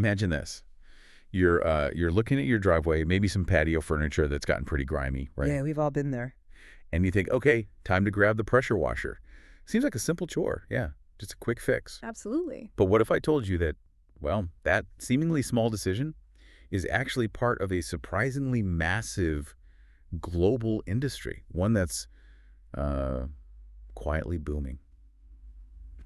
Imagine this. You're looking at your driveway, maybe some patio furniture that's gotten pretty grimy, right? Yeah, we've all been there. And you think, okay, time to grab the pressure washer. Seems like a simple chore, yeah, just a quick fix. Absolutely. But what if I told you that, well, that seemingly small decision is actually part of a surprisingly massive global industry, one that's quietly booming?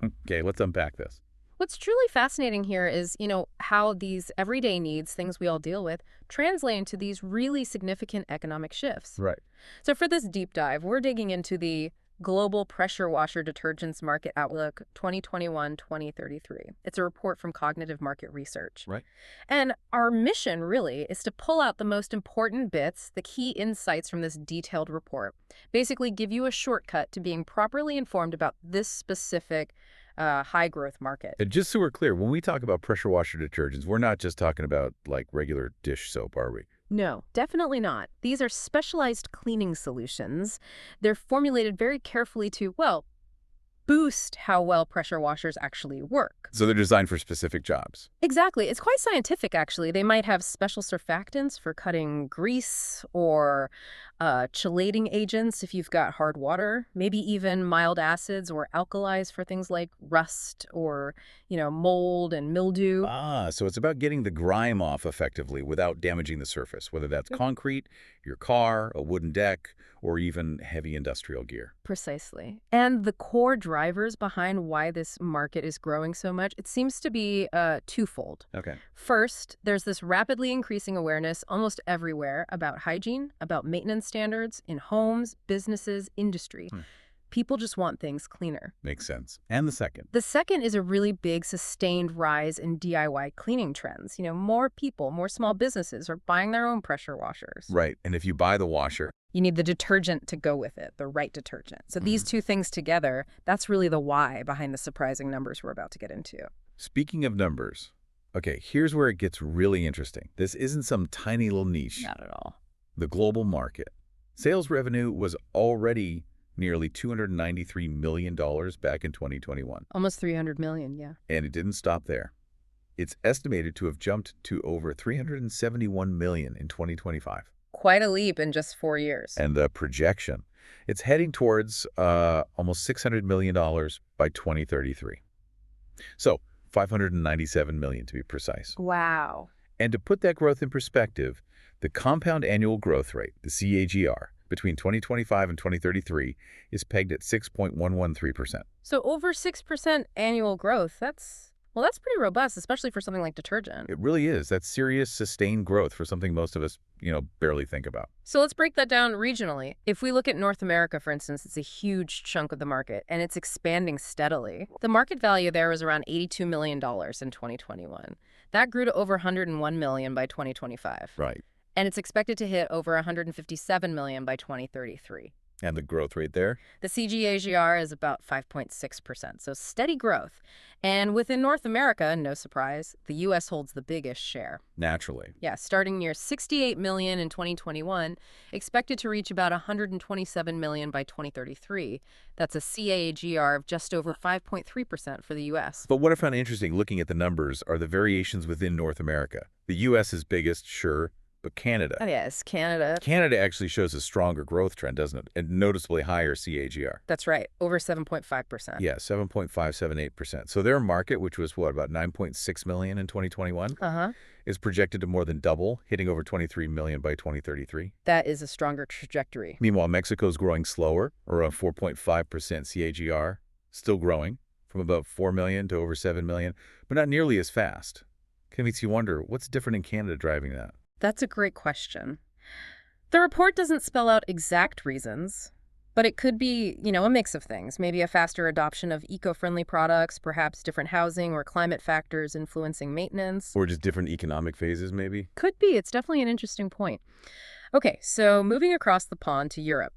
Okay, let's unpack this. What's truly fascinating here is, how these everyday needs, things we all deal with, translate into these really significant economic shifts. Right. So for this deep dive, we're digging into the Global Pressure Washer Detergents Market Outlook 2021-2033. It's a report from Cognitive Market Research. Right. And our mission, really, is to pull out the most important bits, the key insights from this detailed report. Basically give you a shortcut to being properly informed about this specific high-growth market. And just so we're clear, when we talk about pressure washer detergents, we're not just talking about, like, regular dish soap, are we? No, definitely not. These are specialized cleaning solutions. They're formulated very carefully to, well, boost how well pressure washers actually work. So they're designed for specific jobs. Exactly. It's quite scientific, actually. They might have special surfactants for cutting grease or chelating agents if you've got hard water, maybe even mild acids or alkalis for things like rust or, mold and mildew. Ah, so it's about getting the grime off effectively without damaging the surface, whether that's concrete, your car, a wooden deck, or even heavy industrial gear. Precisely. And the core drivers behind why this market is growing so much, it seems to be twofold. Okay. First, there's this rapidly increasing awareness almost everywhere about hygiene, about maintenance standards in homes, businesses, industry. People just want things cleaner. Makes sense. And the second? The second is a really big sustained rise in DIY cleaning trends. More people, more small businesses are buying their own pressure washers. Right. And if you buy the washer, you need the detergent to go with it, the right detergent. So these two things together, that's really the why behind the surprising numbers we're about to get into. Speaking of numbers, okay, here's where it gets really interesting. This isn't some tiny little niche. Not at all. The global market. Sales revenue was already nearly $293 million back in 2021. Almost 300 million, yeah. And it didn't stop there. It's estimated to have jumped to over 371 million in 2025. Quite a leap in just 4 years. And the projection, it's heading towards almost $600 million by 2033. So $597 million to be precise. Wow. And to put that growth in perspective, the compound annual growth rate, the CAGR, between 2025 and 2033 is pegged at 6.113%. So over 6% annual growth, that's pretty robust, especially for something like detergent. It really is. That's serious, sustained growth for something most of us, barely think about. So let's break that down regionally. If we look at North America, for instance, it's a huge chunk of the market, and it's expanding steadily. The market value there was around $82 million in 2021. That grew to over $101 million by 2025. Right. And it's expected to hit over $157 million by 2033. And the growth rate there? The CAGR is about 5.6%, so steady growth. And within North America, no surprise, the U.S. holds the biggest share. Naturally. Yeah, starting near $68 million in 2021, expected to reach about $127 million by 2033. That's a CAGR of just over 5.3% for the U.S. But what I found interesting looking at the numbers are the variations within North America. The U.S. is biggest, sure. But Canada. Oh, yes, Canada. Canada actually shows a stronger growth trend, doesn't it? And noticeably higher CAGR. That's right, over 7.5%. Yeah, 7.578%. So their market, which was, about 9.6 million in 2021, is projected to more than double, hitting over 23 million by 2033. That is a stronger trajectory. Meanwhile, Mexico's growing slower, around 4.5% CAGR, still growing, from about 4 million to over 7 million, but not nearly as fast. It makes you wonder, what's different in Canada driving that? That's a great question. The report doesn't spell out exact reasons, but it could be, a mix of things. Maybe a faster adoption of eco-friendly products, perhaps different housing or climate factors influencing maintenance. Or just different economic phases, maybe? Could be. It's definitely an interesting point. Okay, so moving across the pond to Europe.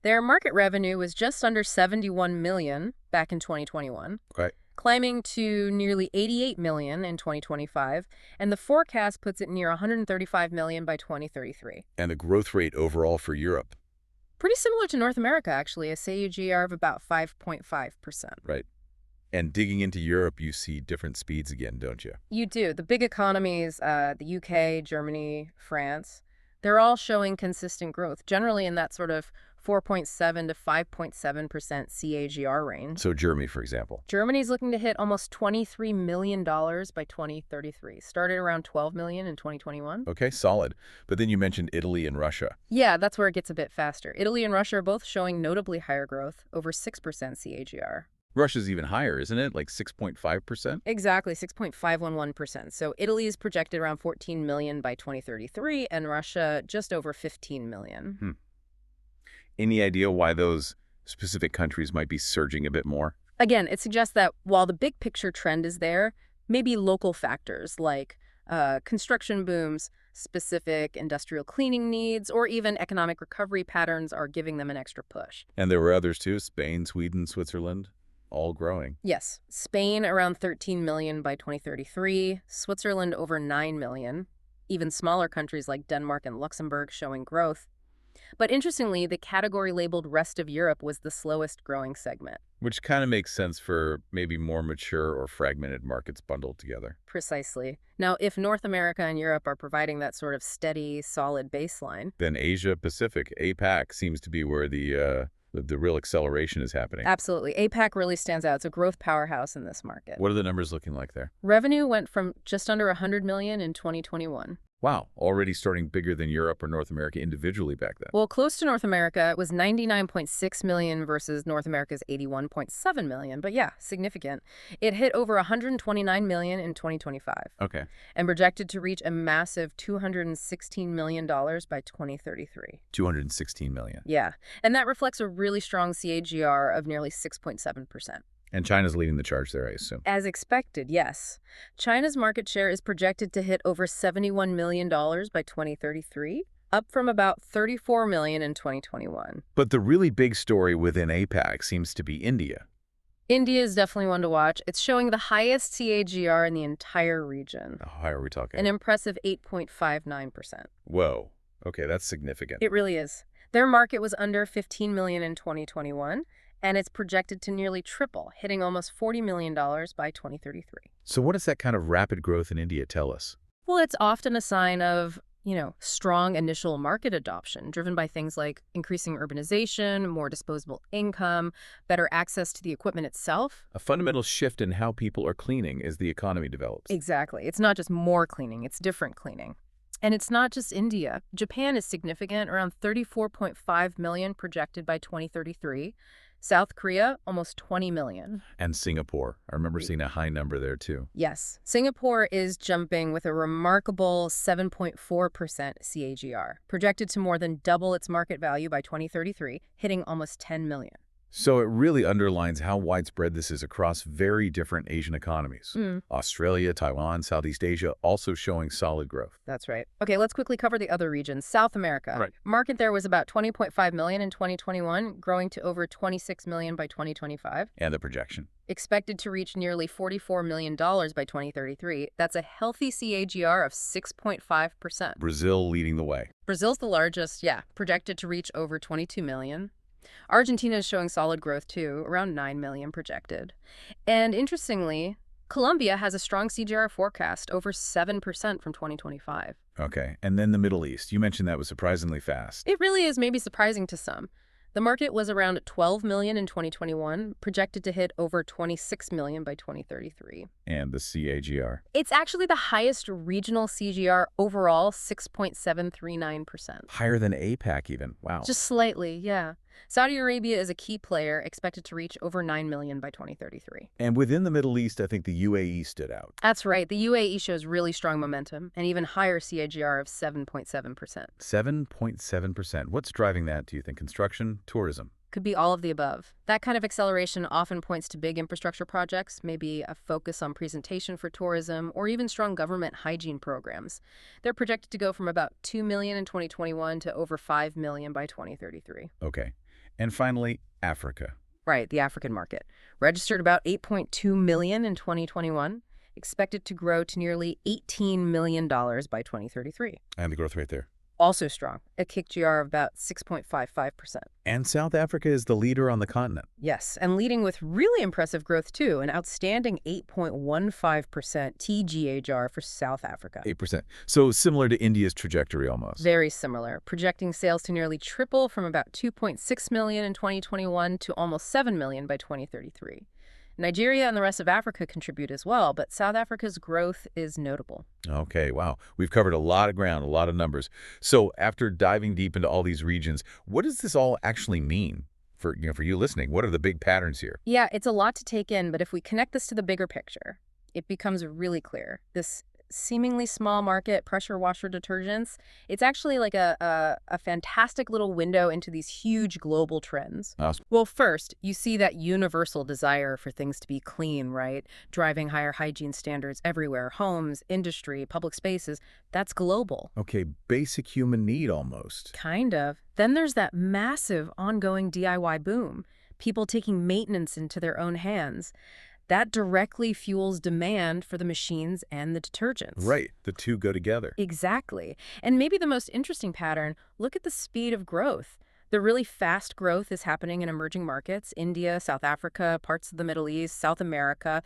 Their market revenue was just under 71 million back in 2021. Okay. Climbing to nearly 88 million in 2025, and the forecast puts it near 135 million by 2033. And the growth rate overall for Europe? Pretty similar to North America, actually, a CAGR of about 5.5%. Right. And digging into Europe, you see different speeds again, don't you? You do. The big economies, the UK, Germany, France, they're all showing consistent growth, generally in that sort of 4.7 to 5.7% CAGR range. So Germany, for example. Germany's looking to hit almost $23 million by 2033. Started around 12 million in 2021. Okay, solid. But then you mentioned Italy and Russia. Yeah, that's where it gets a bit faster. Italy and Russia are both showing notably higher growth, over 6% CAGR. Russia's even higher, isn't it? Like 6.5%? Exactly, 6.511%. So Italy is projected around 14 million by 2033, and Russia just over 15 million. Any idea why those specific countries might be surging a bit more? Again, it suggests that while the big picture trend is there, maybe local factors like construction booms, specific industrial cleaning needs, or even economic recovery patterns are giving them an extra push. And there were others too, Spain, Sweden, Switzerland, all growing. Yes, Spain around 13 million by 2033, Switzerland over 9 million, even smaller countries like Denmark and Luxembourg showing growth. But interestingly, the category labeled Rest of Europe was the slowest growing segment. Which kind of makes sense for maybe more mature or fragmented markets bundled together. Precisely. Now, if North America and Europe are providing that sort of steady, solid baseline. Then Asia Pacific, APAC, seems to be where the real acceleration is happening. Absolutely. APAC really stands out. It's a growth powerhouse in this market. What are the numbers looking like there? Revenue went from just under 100 million in 2021. Wow, already starting bigger than Europe or North America individually back then. Well, close to North America, it was 99.6 million versus North America's 81.7 million. But yeah, significant. It hit over 129 million in 2025. Okay. And projected to reach a massive $216 million by 2033. 216 million. Yeah, and that reflects a really strong CAGR of nearly 6.7%. And China's leading the charge there, I assume. As expected, yes. China's market share is projected to hit over $71 million by 2033, up from about 34 million in 2021. But the really big story within APAC seems to be India. India is definitely one to watch. It's showing the highest CAGR in the entire region. How high are we talking? An impressive 8.59%. Whoa. Okay, that's significant. It really is. Their market was under 15 million in 2021. And it's projected to nearly triple, hitting almost $40 million by 2033. So what does that kind of rapid growth in India tell us? Well, it's often a sign of, strong initial market adoption, driven by things like increasing urbanization, more disposable income, better access to the equipment itself. A fundamental shift in how people are cleaning as the economy develops. Exactly. It's not just more cleaning, it's different cleaning. And it's not just India. Japan is significant, around 34.5 million projected by 2033. South Korea, almost 20 million. And Singapore. I remember seeing a high number there, too. Yes. Singapore is jumping with a remarkable 7.4% CAGR, projected to more than double its market value by 2033, hitting almost 10 million. So it really underlines how widespread this is across very different Asian economies. Australia, Taiwan, Southeast Asia also showing solid growth. That's right. Okay, let's quickly cover the other regions. South America. Right. Market there was about 20.5 million in 2021, growing to over 26 million by 2025. And the projection. Expected to reach nearly $44 million by 2033. That's a healthy CAGR of 6.5%. Brazil leading the way. Brazil's the largest, projected to reach over 22 million. Argentina is showing solid growth too, around 9 million projected. And interestingly, Colombia has a strong CAGR forecast, over 7% from 2025. Okay, and then the Middle East. You mentioned that was surprisingly fast. It really is maybe surprising to some. The market was around 12 million in 2021, projected to hit over 26 million by 2033. And the CAGR. It's actually the highest regional CAGR overall, 6.739%. Higher than APAC even. Wow. Just slightly, yeah. Saudi Arabia is a key player, expected to reach over 9 million by 2033. And within the Middle East, I think the UAE stood out. That's right. The UAE shows really strong momentum, and even higher CAGR of 7.7%. 7.7%. What's driving that, do you think? Construction? Tourism? Could be all of the above. That kind of acceleration often points to big infrastructure projects, maybe a focus on presentation for tourism, or even strong government hygiene programs. They're projected to go from about 2 million in 2021 to over 5 million by 2033. Okay. And finally, Africa. Right, the African market. Registered about 8.2 million in 2021, expected to grow to nearly $18 million by 2033. And the growth rate there. Also strong, a KGR of about 6.55%. And South Africa is the leader on the continent. Yes, and leading with really impressive growth too, an outstanding 8.15% TGAGR for South Africa. 8%. So similar to India's trajectory almost. Very similar, projecting sales to nearly triple from about 2.6 million in 2021 to almost 7 million by 2033. Nigeria and the rest of Africa contribute as well, but South Africa's growth is notable. Okay, wow. We've covered a lot of ground, a lot of numbers. So after diving deep into all these regions, what does this all actually mean for you listening? What are the big patterns here? Yeah, it's a lot to take in, but if we connect this to the bigger picture, it becomes really clear. This seemingly small market, pressure washer detergents, it's actually like a fantastic little window into these huge global trends. Awesome. Well, first, you see that universal desire for things to be clean, right? Driving higher hygiene standards everywhere, homes, industry, public spaces. That's global. Okay, basic human need almost. Kind of. Then there's that massive ongoing DIY boom. People taking maintenance into their own hands. That directly fuels demand for the machines and the detergents. Right, the two go together. Exactly. And maybe the most interesting pattern, look at the speed of growth. The really fast growth is happening in emerging markets, India, South Africa, parts of the Middle East, South America,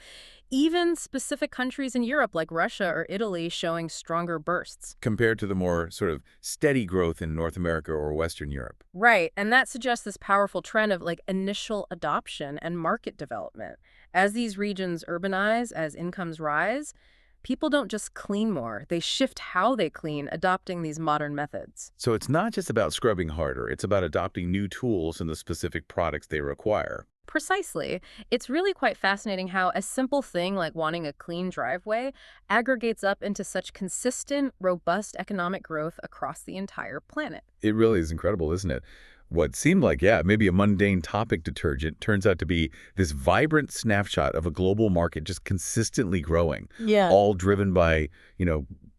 even specific countries in Europe like Russia or Italy showing stronger bursts. Compared to the more sort of steady growth in North America or Western Europe. Right, and that suggests this powerful trend of like initial adoption and market development. As these regions urbanize, as incomes rise, people don't just clean more, they shift how they clean, adopting these modern methods. So it's not just about scrubbing harder, it's about adopting new tools and the specific products they require. Precisely. It's really quite fascinating how a simple thing like wanting a clean driveway aggregates up into such consistent, robust economic growth across the entire planet. It really is incredible, isn't it? What seemed like, yeah, maybe a mundane topic detergent turns out to be this vibrant snapshot of a global market just consistently growing, Yeah. all driven by,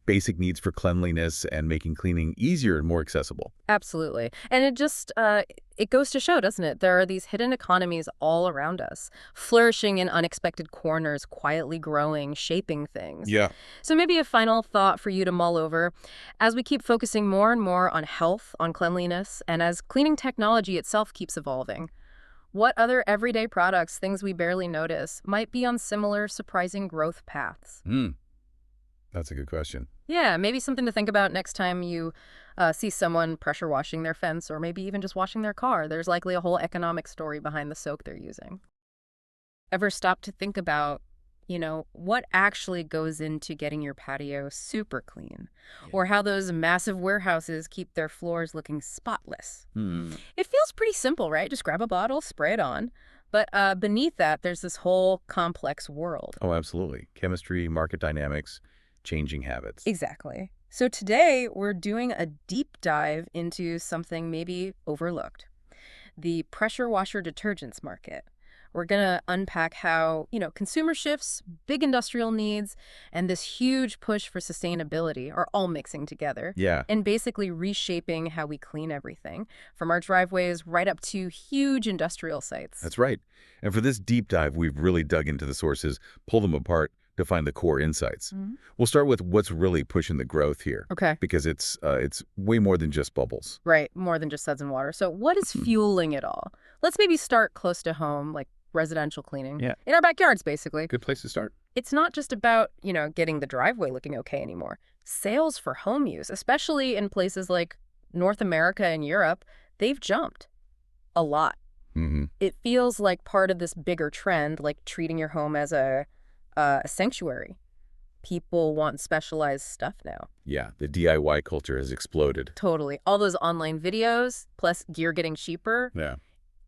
basic needs for cleanliness and making cleaning easier and more accessible. Absolutely. And it goes to show, doesn't it? There are these hidden economies all around us, flourishing in unexpected corners, quietly growing, shaping things. Yeah. So maybe a final thought for you to mull over. As we keep focusing more and more on health, on cleanliness, and as cleaning technology itself keeps evolving, what other everyday products, things we barely notice, might be on similar, surprising growth paths? That's a good question. Yeah, maybe something to think about next time you see someone pressure washing their fence or maybe even just washing their car. There's likely a whole economic story behind the soap they're using. Ever stop to think about, what actually goes into getting your patio super clean? Yeah. Or how those massive warehouses keep their floors looking spotless? Hmm. It feels pretty simple, right? Just grab a bottle, spray it on. But beneath that, there's this whole complex world. Oh, absolutely. Chemistry, market dynamics, changing habits. Exactly. So today we're doing a deep dive into something maybe overlooked, the pressure washer detergents market. We're going to unpack how, consumer shifts, big industrial needs, and this huge push for sustainability are all mixing together Yeah. and basically reshaping how we clean everything, from our driveways right up to huge industrial sites. That's right. And for this deep dive, we've really dug into the sources, pulled them apart to find the core insights. Mhm. We'll start with what's really pushing the growth here, Okay. because it's way more than just bubbles. Right, more than just suds and water. So what is fueling it all? Let's maybe start close to home, like residential cleaning. Yeah. In our backyards, basically. Good place to start. It's not just about, getting the driveway looking okay anymore. Sales for home use, especially in places like North America and Europe, they've jumped a lot. Mm-hmm. It feels like part of this bigger trend, like treating your home as a sanctuary. People want specialized stuff now. Yeah, the DIY culture has exploded. Totally. All those online videos, plus gear getting cheaper, Yeah,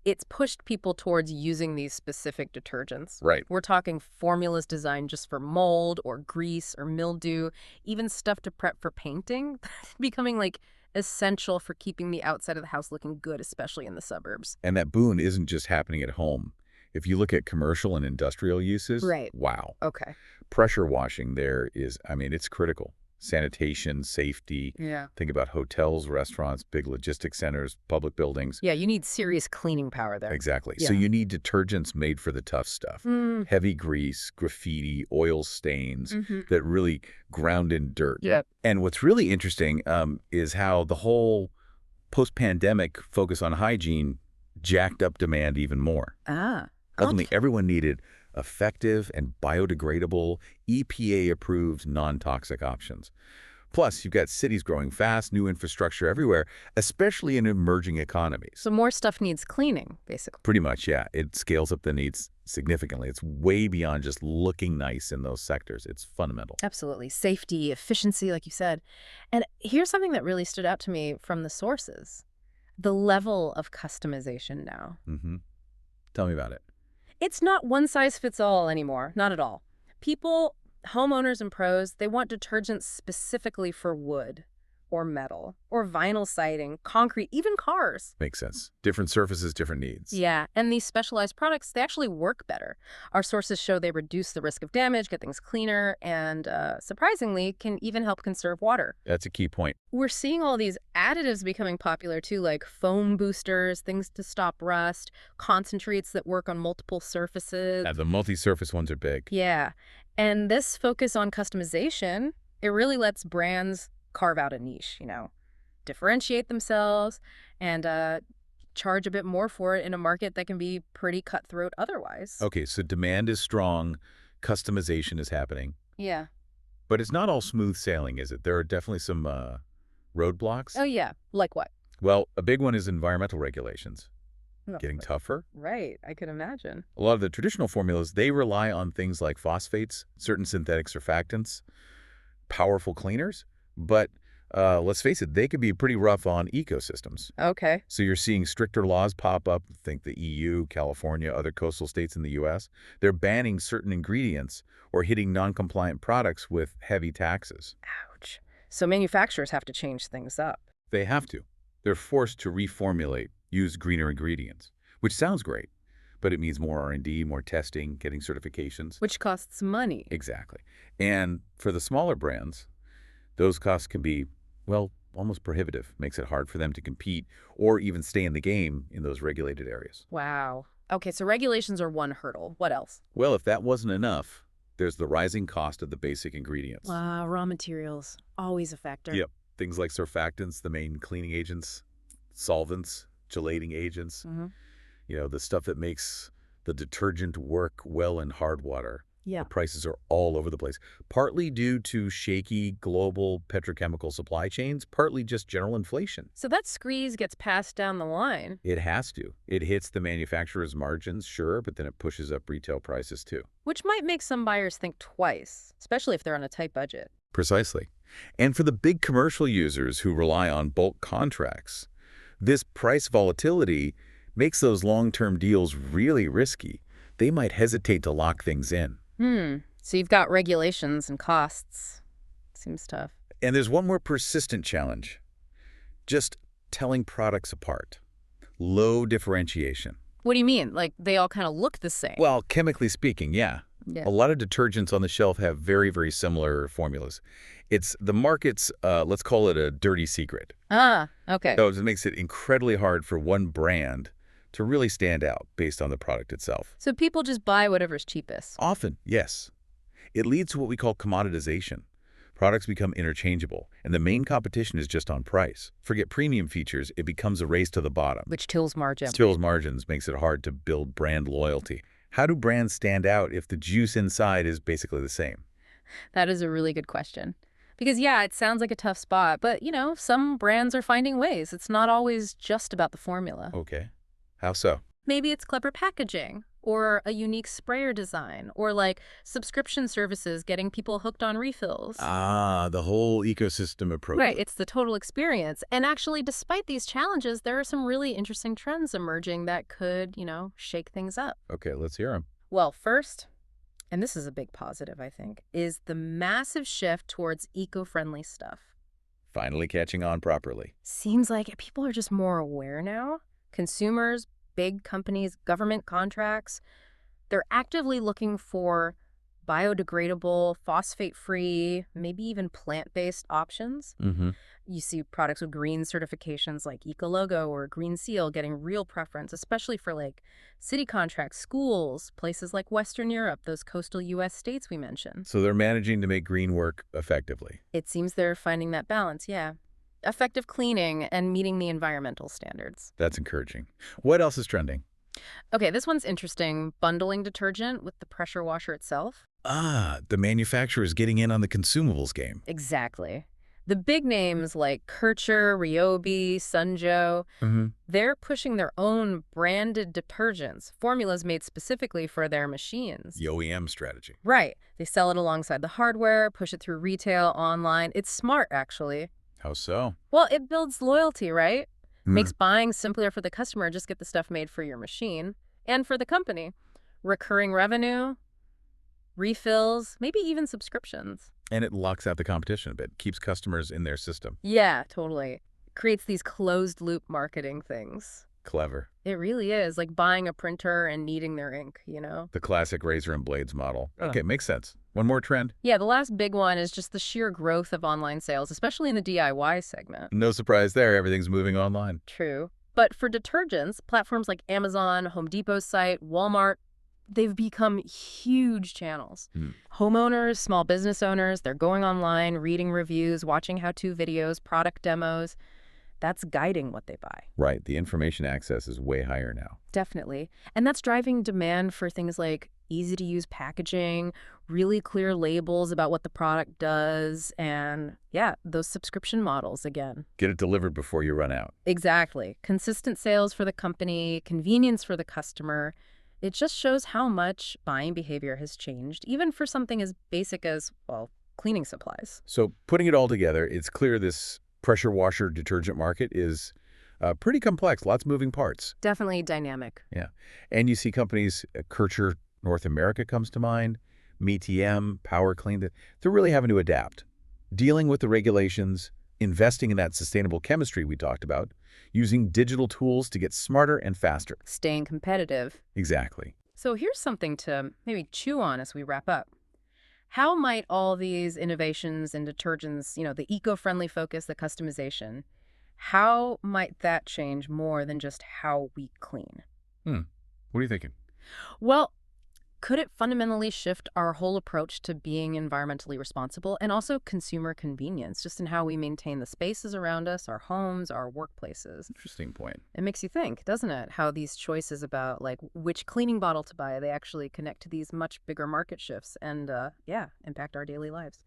it's pushed people towards using these specific detergents. right. We're talking formulas designed just for mold or grease or mildew, even stuff to prep for painting, becoming like essential for keeping the outside of the house looking good, especially in the suburbs. And that boon isn't just happening at home. If you look at commercial and industrial uses, Right. wow. Okay. Pressure washing there is, it's critical. Sanitation, safety. Yeah. Think about hotels, restaurants, big logistics centers, public buildings. Yeah, you need serious cleaning power there. Exactly. So Yeah. you need detergents made for the tough stuff. Mm. Heavy grease, graffiti, oil stains Mm-hmm. that really ground in dirt. Yep. And what's really interesting is how the whole post-pandemic focus on hygiene jacked up demand even more. Ah. Suddenly, everyone needed effective and biodegradable, EPA-approved, non-toxic options. Plus, you've got cities growing fast, new infrastructure everywhere, especially in emerging economies. So more stuff needs cleaning, basically. Pretty much, yeah. It scales up the needs significantly. It's way beyond just looking nice in those sectors. It's fundamental. Absolutely. Safety, efficiency, like you said. And here's something that really stood out to me from the sources. The level of customization now. Mm-hmm. Tell me about it. It's not one size fits all anymore. Not at all. People, homeowners and pros, they want detergents specifically for wood or metal or vinyl siding, concrete, even cars. Makes sense. Different surfaces, different needs. Yeah, and these specialized products, they actually work better. Our sources show they reduce the risk of damage, get things cleaner, and surprisingly, can even help conserve water. That's a key point. We're seeing all these additives becoming popular too, like foam boosters, things to stop rust, concentrates that work on multiple surfaces. The multi-surface ones are big. Yeah, and this focus on customization, it really lets brands carve out a niche, differentiate themselves and charge a bit more for it in a market that can be pretty cutthroat otherwise. Okay, so demand is strong, customization is happening. Yeah. But it's not all smooth sailing, is it? There are definitely some roadblocks. Oh, yeah. Like what? Well, a big one is environmental regulations. Oh, Getting tougher. right. I can imagine. A lot of the traditional formulas, they rely on things like phosphates, certain synthetic surfactants, powerful cleaners. But let's face it, they could be pretty rough on ecosystems. Okay. So you're seeing stricter laws pop up. Think the EU, California, other coastal states in the U.S. They're banning certain ingredients or hitting non-compliant products with heavy taxes. Ouch. So manufacturers have to change things up. They have to. They're forced to reformulate, use greener ingredients, which sounds great, but it means more R&D, more testing, getting certifications. Which costs money. Exactly. And for the smaller brands, those costs can be, well, almost prohibitive. Makes it hard for them to compete or even stay in the game in those regulated areas. Wow. Okay, so regulations are one hurdle. What else? Well, if that wasn't enough, there's the rising cost of the basic ingredients. Raw materials. Always a factor. Yep. Things like surfactants, the main cleaning agents, solvents, chelating agents, the stuff that makes the detergent work well in hard water. Yeah. The prices are all over the place, partly due to shaky global petrochemical supply chains, partly just general inflation. So that squeeze gets passed down the line. It has to. It hits the manufacturer's margins, sure, but then it pushes up retail prices too. Which might make some buyers think twice, especially if they're on a tight budget. Precisely. And for the big commercial users who rely on bulk contracts, this price volatility makes those long-term deals really risky. They might hesitate to lock things in. So you've got regulations and costs. Seems tough. And there's one more persistent challenge. Just telling products apart. Low differentiation. What do you mean? Like they all kind of look the same? Well, chemically speaking, yeah. Yeah. A lot of detergents on the shelf have very, very similar formulas. It's the market's, let's call it a dirty secret. Okay. So it makes it incredibly hard for one brand to really stand out based on the product itself. So people just buy whatever's cheapest. Often, yes. It leads to what we call commoditization. Products become interchangeable, and the main competition is just on price. Forget premium features, it becomes a race to the bottom. Which tills margin. Tills margins makes it hard to build brand loyalty. How do brands stand out if the juice inside is basically the same? That is a really good question. Because, yeah, it sounds like a tough spot, but, some brands are finding ways. It's not always just about the formula. Okay. How so? Maybe it's clever packaging, or a unique sprayer design, or like subscription services getting people hooked on refills. The whole ecosystem approach. Right, it's the total experience. And actually, despite these challenges, there are some really interesting trends emerging that could, shake things up. Okay, let's hear them. Well, first, and this is a big positive, I think, is the massive shift towards eco-friendly stuff. Finally catching on properly. Seems like people are just more aware now. Consumers, big companies, government contracts, they're actively looking for biodegradable, phosphate-free, maybe even plant-based options. Mm-hmm. You see products with green certifications like Ecologo or Green Seal getting real preference, especially for like city contracts, schools, places like Western Europe, those coastal U.S. states we mentioned. So they're managing to make green work effectively. It seems they're finding that balance, yeah. Effective cleaning and meeting the environmental standards. That's encouraging. What else is trending? Okay, this one's interesting. Bundling detergent with the pressure washer itself. Ah, the manufacturer's getting in on the consumables game. Exactly. The big names like Kircher, Ryobi, Sunjo, Mm-hmm. they're pushing their own branded detergents, formulas made specifically for their machines. The OEM strategy. Right. They sell it alongside the hardware, push it through retail, online. It's smart, actually. How so? Well, it builds loyalty, right? Mm. Makes buying simpler for the customer. Just get the stuff made for your machine. And for the company. Recurring revenue, refills, maybe even subscriptions. And it locks out the competition a bit, keeps customers in their system. Yeah, totally. Creates these closed-loop marketing things. Clever. It really is, like buying a printer and needing their ink, you know? The classic razor and blades model. Ugh. Okay, makes sense. One more trend. Yeah, the last big one is just the sheer growth of online sales, especially in the DIY segment. No surprise there, everything's moving online. True. But for detergents, platforms like Amazon, Home Depot's site, Walmart, they've become huge channels. Hmm. Homeowners, small business owners, they're going online, reading reviews, watching how-to videos, product demos. That's guiding what they buy. Right, the information access is way higher now. Definitely. And that's driving demand for things like easy-to-use packaging, really clear labels about what the product does, and, yeah, those subscription models again. Get it delivered before you run out. Exactly. Consistent sales for the company, convenience for the customer. It just shows how much buying behavior has changed, even for something as basic as, well, cleaning supplies. So putting it all together, it's clear this pressure washer detergent market is pretty complex, lots of moving parts. Definitely dynamic. Yeah. And you see companies, Kircher North America comes to mind, MeTM, Power Clean, they're really having to adapt, dealing with the regulations, investing in that sustainable chemistry we talked about, using digital tools to get smarter and faster. Staying competitive. Exactly. So here's something to maybe chew on as we wrap up. How might all these innovations in detergents, the eco-friendly focus, the customization, how might that change more than just how we clean? What are you thinking? Well, could it fundamentally shift our whole approach to being environmentally responsible and also consumer convenience, just in how we maintain the spaces around us, our homes, our workplaces? Interesting point. It makes you think, doesn't it? How these choices about like which cleaning bottle to buy, they actually connect to these much bigger market shifts and, yeah, impact our daily lives.